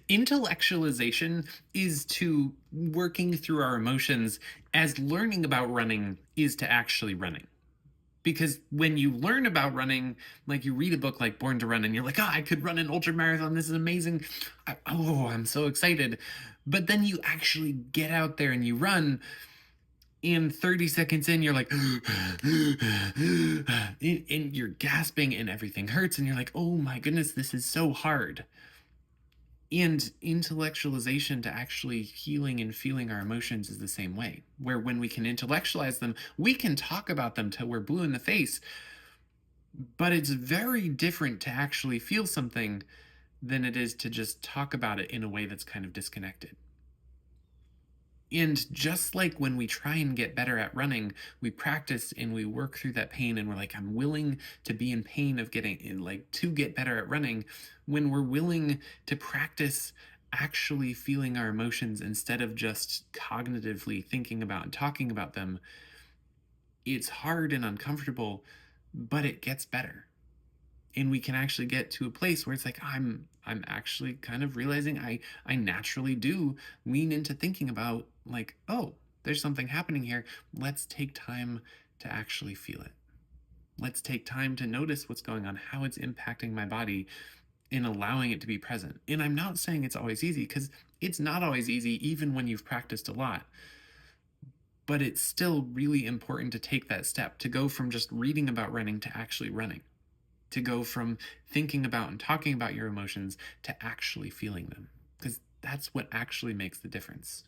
Intellectualization is to working through our emotions as learning about running is to actually running. Because when you learn about running, like you read a book like Born to Run and you're like, I could run an ultra marathon. This is amazing. I'm so excited. But then you actually get out there and you run. And 30 seconds in, you're like, and you're gasping and everything hurts. And you're like, oh my goodness, this is so hard. And intellectualization to actually healing and feeling our emotions is the same way, where when we can intellectualize them, we can talk about them till we're blue in the face, but it's very different to actually feel something than it is to just talk about it in a way that's kind of disconnected. And just like when we try and get better at running, we practice and we work through that pain and we're like, I'm willing to be in pain of getting in, like to get better at running. When we're willing to practice actually feeling our emotions instead of just cognitively thinking about and talking about them, it's hard and uncomfortable, but it gets better. And we can actually get to a place where it's like I'm actually kind of realizing I naturally do lean into thinking about like, oh, there's something happening here. Let's take time to actually feel it. Let's take time to notice what's going on, how it's impacting my body, and allowing it to be present. And I'm not saying it's always easy, because it's not always easy even when you've practiced a lot, but it's still really important to take that step to go from just reading about running to actually running, to go from thinking about and talking about your emotions to actually feeling them, because that's what actually makes the difference.